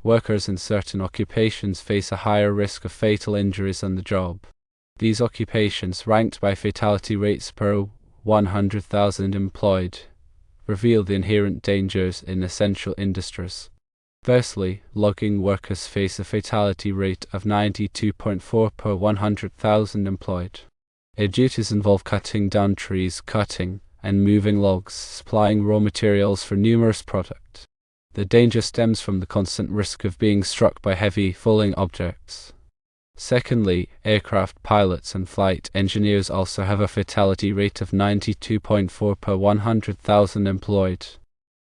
Workers in certain occupations face a higher risk of fatal injuries on the job. These occupations, ranked by fatality rates per 100,000 employed, reveal the inherent dangers in essential industries. Firstly, logging workers face a fatality rate of 92.4 per 100,000 employed. Their duties involve cutting down trees, cutting and moving logs, supplying raw materials for numerous products. The danger stems from the constant risk of being struck by heavy, falling objects. Secondly, aircraft pilots and flight engineers also have a fatality rate of 92.4 per 100,000 employed.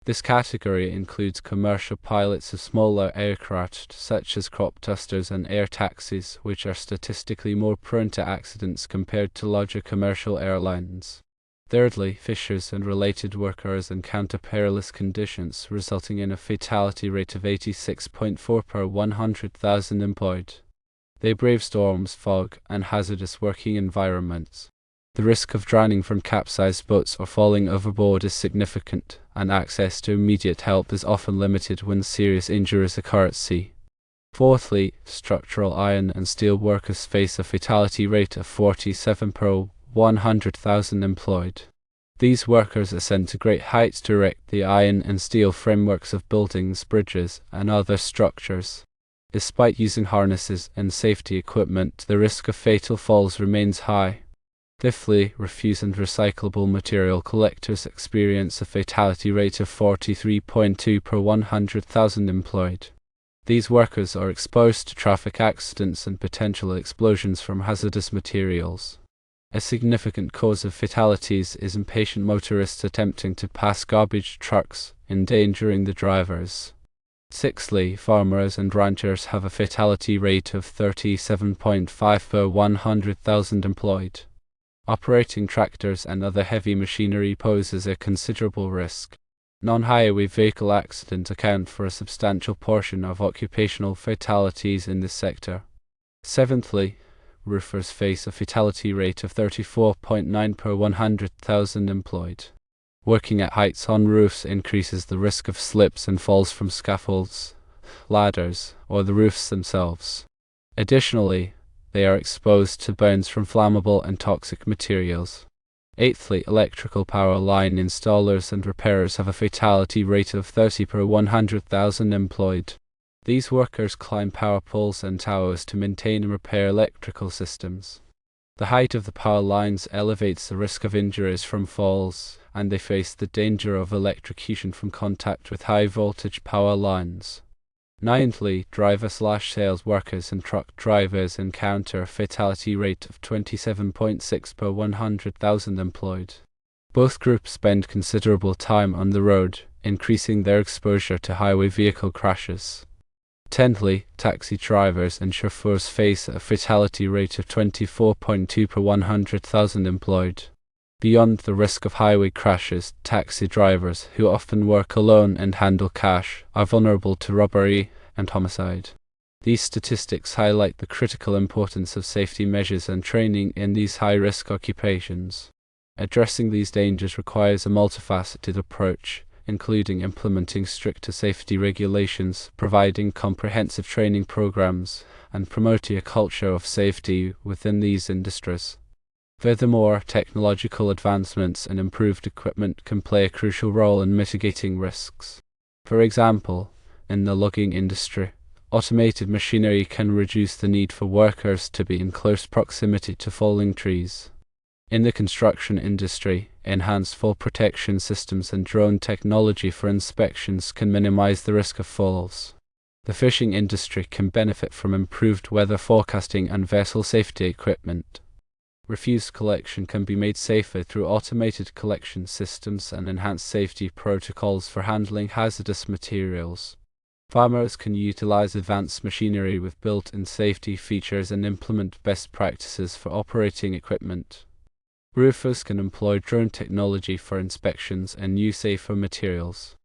This category includes commercial pilots of smaller aircraft, such as crop dusters and air taxis, which are statistically more prone to accidents compared to larger commercial airlines. Thirdly, fishers and related workers encounter perilous conditions, resulting in a fatality rate of 86.4 per 100,000 employed. They brave storms, fog, and hazardous working environments. The risk of drowning from capsized boats or falling overboard is significant, and access to immediate help is often limited when serious injuries occur at sea. Fourthly, structural iron and steel workers face a fatality rate of 47 per 100,000 employed. These workers ascend to great heights to erect the iron and steel frameworks of buildings, bridges, and other structures. Despite using harnesses and safety equipment, the risk of fatal falls remains high. Fifthly, refuse and recyclable material collectors experience a fatality rate of 43.2 per 100,000 employed. These workers are exposed to traffic accidents and potential explosions from hazardous materials. A significant cause of fatalities is impatient motorists attempting to pass garbage trucks, endangering the drivers. Sixthly, farmers and ranchers have a fatality rate of 37.5 per 100,000 employed. Operating tractors and other heavy machinery poses a considerable risk. Non-highway vehicle accidents account for a substantial portion of occupational fatalities in this sector. Seventhly, roofers face a fatality rate of 34.9 per 100,000 employed. Working at heights on roofs increases the risk of slips and falls from scaffolds, ladders, or the roofs themselves. Additionally, they are exposed to burns from flammable and toxic materials. Eighthly, electrical power line installers and repairers have a fatality rate of 30 per 100,000 employed. These workers climb power poles and towers to maintain and repair electrical systems. The height of the power lines elevates the risk of injuries from falls, and they face the danger of electrocution from contact with high-voltage power lines. Ninthly, driver/sales workers and truck drivers encounter a fatality rate of 27.6 per 100,000 employed. Both groups spend considerable time on the road, increasing their exposure to highway vehicle crashes. Tenthly, taxi drivers and chauffeurs face a fatality rate of 24.2 per 100,000 employed. Beyond the risk of highway crashes, taxi drivers, who often work alone and handle cash, are vulnerable to robbery and homicide. These statistics highlight the critical importance of safety measures and training in these high-risk occupations. Addressing these dangers requires a multifaceted approach, including implementing stricter safety regulations, providing comprehensive training programs, and promoting a culture of safety within these industries. Furthermore, technological advancements and improved equipment can play a crucial role in mitigating risks. For example, in the logging industry, automated machinery can reduce the need for workers to be in close proximity to falling trees. In the construction industry, enhanced fall protection systems and drone technology for inspections can minimize the risk of falls. The fishing industry can benefit from improved weather forecasting and vessel safety equipment. Refuse collection can be made safer through automated collection systems and enhanced safety protocols for handling hazardous materials. Farmers can utilize advanced machinery with built-in safety features and implement best practices for operating equipment. Roofers can employ drone technology for inspections and use safer materials.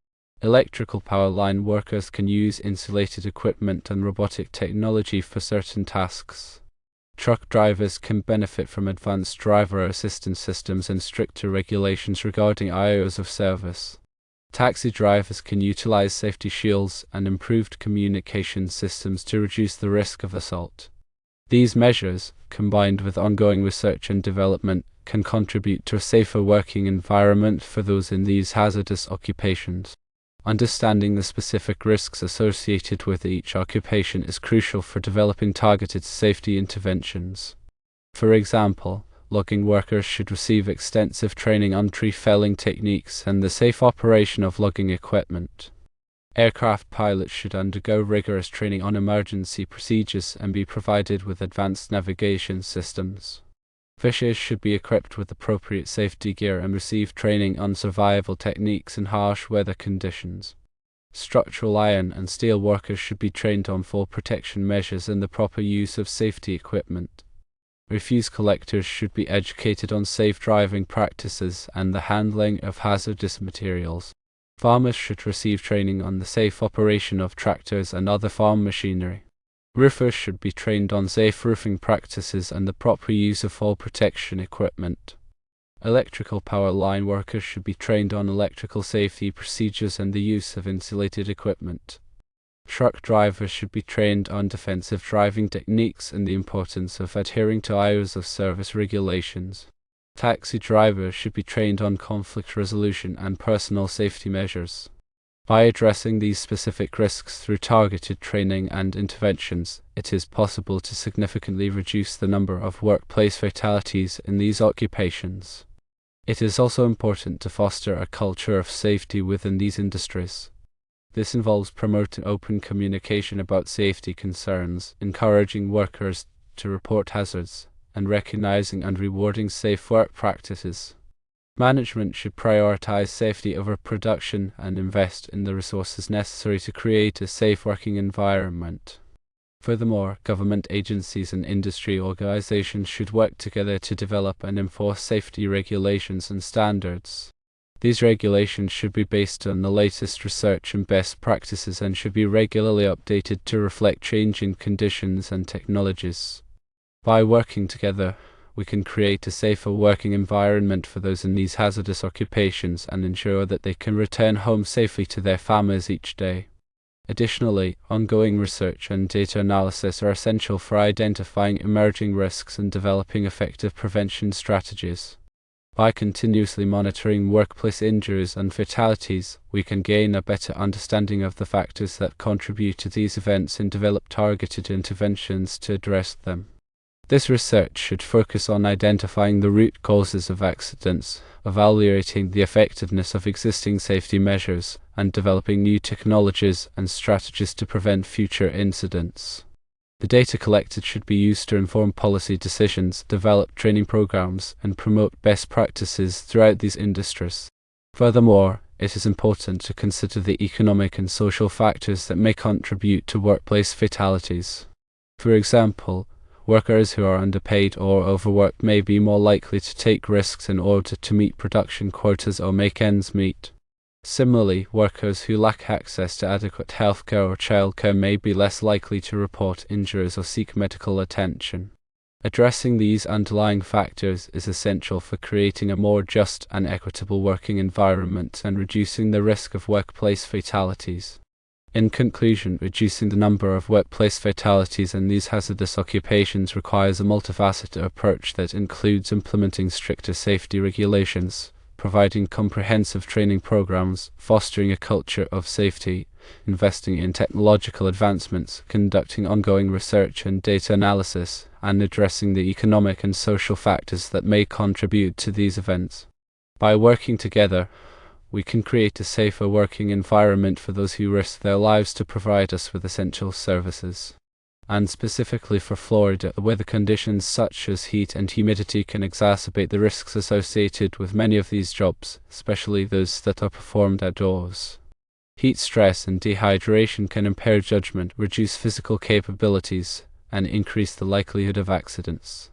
Electrical power line workers can use insulated equipment and robotic technology for certain tasks. Truck drivers can benefit from advanced driver assistance systems and stricter regulations regarding hours of service. Taxi drivers can utilize safety shields and improved communication systems to reduce the risk of assault. These measures, combined with ongoing research and development, can contribute to a safer working environment for those in these hazardous occupations. Understanding the specific risks associated with each occupation is crucial for developing targeted safety interventions. For example, logging workers should receive extensive training on tree felling techniques and the safe operation of logging equipment. Aircraft pilots should undergo rigorous training on emergency procedures and be provided with advanced navigation systems. Fishers should be equipped with appropriate safety gear and receive training on survival techniques in harsh weather conditions. Structural iron and steel workers should be trained on fall protection measures and the proper use of safety equipment. Refuse collectors should be educated on safe driving practices and the handling of hazardous materials. Farmers should receive training on the safe operation of tractors and other farm machinery. Roofers should be trained on safe roofing practices and the proper use of fall protection equipment. Electrical power line workers should be trained on electrical safety procedures and the use of insulated equipment. Truck drivers should be trained on defensive driving techniques and the importance of adhering to hours of service regulations. Taxi drivers should be trained on conflict resolution and personal safety measures. By addressing these specific risks through targeted training and interventions, it is possible to significantly reduce the number of workplace fatalities in these occupations. It is also important to foster a culture of safety within these industries. This involves promoting open communication about safety concerns, encouraging workers to report hazards, and recognizing and rewarding safe work practices. Management should prioritize safety over production and invest in the resources necessary to create a safe working environment. Furthermore, government agencies and industry organizations should work together to develop and enforce safety regulations and standards. These regulations should be based on the latest research and best practices and should be regularly updated to reflect changing conditions and technologies. By working together, we can create a safer working environment for those in these hazardous occupations and ensure that they can return home safely to their families each day. Additionally, ongoing research and data analysis are essential for identifying emerging risks and developing effective prevention strategies. By continuously monitoring workplace injuries and fatalities, we can gain a better understanding of the factors that contribute to these events and develop targeted interventions to address them. This research should focus on identifying the root causes of accidents, evaluating the effectiveness of existing safety measures, and developing new technologies and strategies to prevent future incidents. The data collected should be used to inform policy decisions, develop training programs, and promote best practices throughout these industries. Furthermore, it is important to consider the economic and social factors that may contribute to workplace fatalities. For example, workers who are underpaid or overworked may be more likely to take risks in order to meet production quotas or make ends meet. Similarly, workers who lack access to adequate healthcare or childcare may be less likely to report injuries or seek medical attention. Addressing these underlying factors is essential for creating a more just and equitable working environment and reducing the risk of workplace fatalities. In conclusion, reducing the number of workplace fatalities in these hazardous occupations requires a multifaceted approach that includes implementing stricter safety regulations, providing comprehensive training programs, fostering a culture of safety, investing in technological advancements, conducting ongoing research and data analysis, and addressing the economic and social factors that may contribute to these events. By working together, we can create a safer working environment for those who risk their lives to provide us with essential services. And specifically for Florida, weather conditions such as heat and humidity can exacerbate the risks associated with many of these jobs, especially those that are performed outdoors. Heat stress and dehydration can impair judgment, reduce physical capabilities, and increase the likelihood of accidents.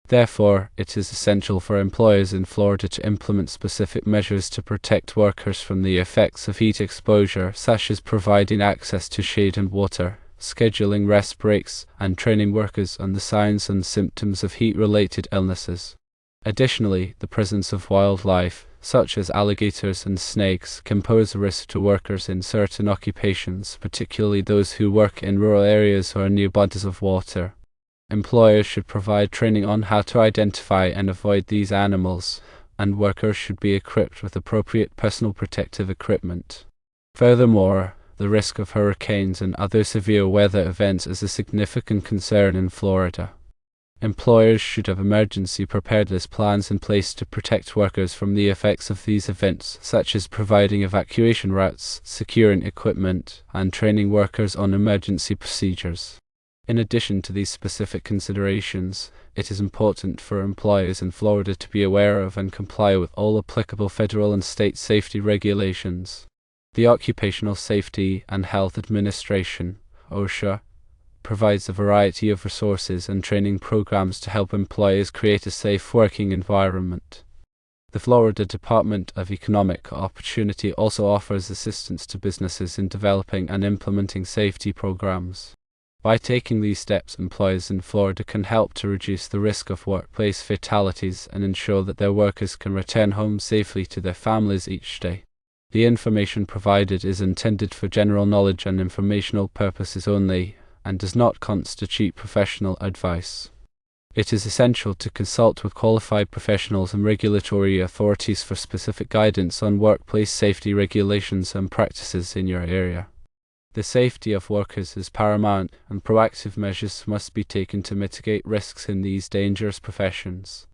Therefore, it is essential for employers in Florida to implement specific measures to protect workers from the effects of heat exposure, such as providing access to shade and water, scheduling rest breaks, and training workers on the signs and symptoms of heat-related illnesses. Additionally, the presence of wildlife, such as alligators and snakes, can pose a risk to workers in certain occupations, particularly those who work in rural areas or near bodies of water. Employers should provide training on how to identify and avoid these animals, and workers should be equipped with appropriate personal protective equipment. Furthermore, the risk of hurricanes and other severe weather events is a significant concern in Florida. Employers should have emergency preparedness plans in place to protect workers from the effects of these events, such as providing evacuation routes, securing equipment, and training workers on emergency procedures. In addition to these specific considerations, it is important for employers in Florida to be aware of and comply with all applicable federal and state safety regulations. The Occupational Safety and Health Administration, OSHA, provides a variety of resources and training programs to help employers create a safe working environment. The Florida Department of Economic Opportunity also offers assistance to businesses in developing and implementing safety programs. By taking these steps, employers in Florida can help to reduce the risk of workplace fatalities and ensure that their workers can return home safely to their families each day. The information provided is intended for general knowledge and informational purposes only, and does not constitute professional advice. It is essential to consult with qualified professionals and regulatory authorities for specific guidance on workplace safety regulations and practices in your area. The safety of workers is paramount, and proactive measures must be taken to mitigate risks in these dangerous professions.